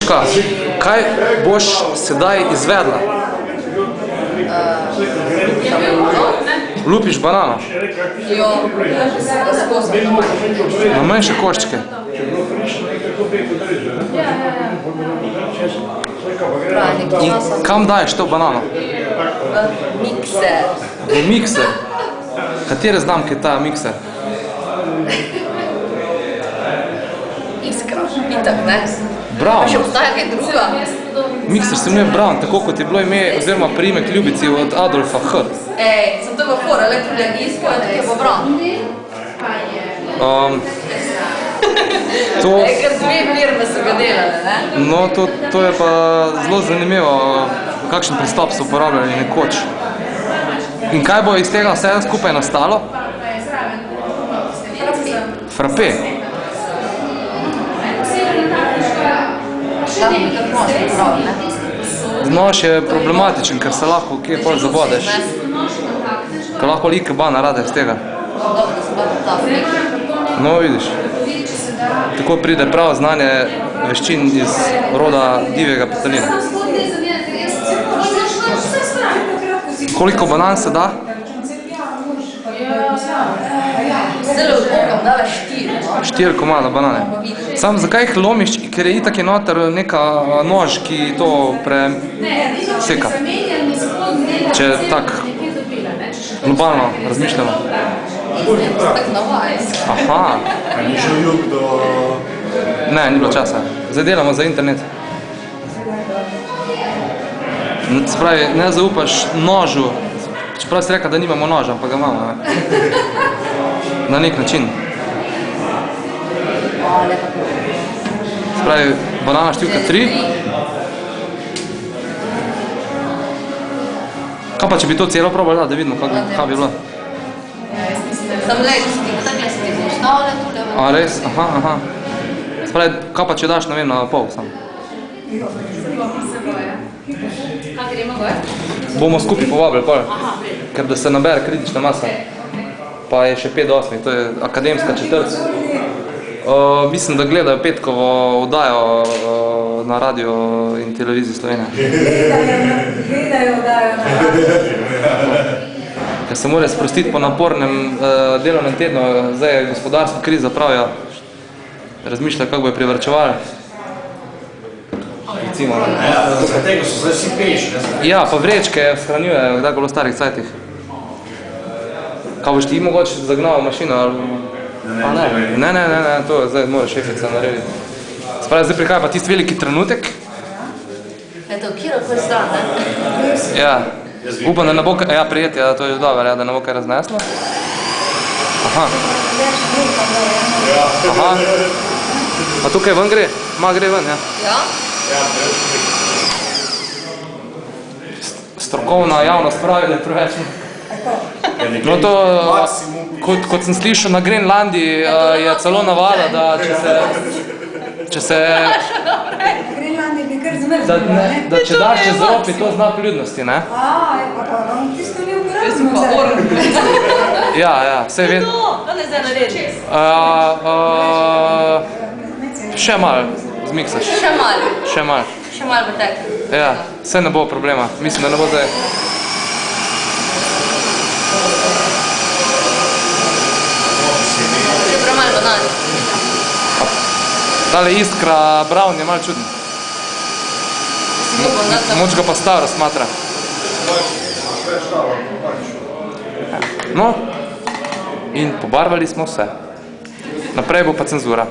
Miška, kaj boš sedaj izvedla? Lupiš banano? Jo, skozi. Na manjše koščke? In kam daješ to banano? V mikser. V mikser? Katere znamke je ta mikser? Iskra, itak, ne? Brown. Pa še obstaja kaj druga? Mikser se imenuje Brown, tako kot je bilo ime oziroma priimek ljubici od Adolfa H. Ej, sem to pa fora, le tudi iskra, tako je pa Brown. Ej, ker dve firme so ga delale, ne? No, to je pa zelo zanimivo, kakšen pristop so uporabljali nekoč. In kaj bo iz tega vse skupaj nastalo? Frappe. Nož je problematičen, ker se lahko kje pol zabodeš. Ker lahko like bana rade z tega. No, vidiš. Tako pride prav znanje veščin iz roda divjega petelina. Koliko banan se da? Zelo bom dala 4. 4 komada banane. Sam zakaj jih lomiš, ker je itak je noter neka nož, ki to preseka. Če tak globalno razmišljamo. Tak navaj. Aha. Ni šel jug do... Ne, ni bilo časa. Zdaj delamo za internet. Se pravi, ne zaupaš nožu, čeprav si rekel, da nimamo noža, ampak ga imamo. Na nek način. Se pravi, banana številka 3. Kaj pa, če bi to celo probali, da vidimo, kaj bi bilo? Sam lekski, tako se ti postavlja tule. A, res? Aha. Se pravi, kaj pa, če daš, ne vem, na pol sam? Kaj gremo gor? Bomo skupaj povabili pol, ker da se nabere kritična masa. Pa je še 5 do 8, to je akademska četrt. Mislim, da gledajo petkovo oddajo na radio in televiziji Slovenije. Gledajo oddajo na radio. Ker se mora sprostiti po napornem delovnem tednu, zdaj je gospodarska kriza, pravijo, razmišljajo, kako bo je privrčevali. Recimo. Za tega so zdaj vsi peš, ne? Ja, pa vrečke shranjujejo, kdaj bilo v starih cajtih. Kaj boš ti mogoče zagnal mašino? Ne, to zdaj moraš šefica narediti. Spravi, zdaj prihaja pa tisti veliki trenutek. Eto, kjero koji stran, ne? Ja, upam, da ne bo kaj, ja, prijeti, to je dobro, da ne bo kaj razneslo. Aha. Pa tukaj ven gre? Gre ven, ja. Ja? Strokovna javnost pravi, da je preveč. No to, kot sem slišal, na Grenlandiji je celo navada, da če se... Grenlandija bi kar zmrzla, ne? Da če daš čez rob, je to znak vljudnosti, ne? Je pa tisto ni uporabno zdaj. Ja, vse ved... To ne zdaj naredi. Še malo zmiksaš. Še malo. Še malo. Še malo bo tek. Ja, vse ne bo problema. Mislim, da ne bo zdaj... Še premalo banani. Tale iskra Brown je malo čuden. Moč ga pa staro smatra. No, in pobarvali smo vse. Naprej bo pa cenzura.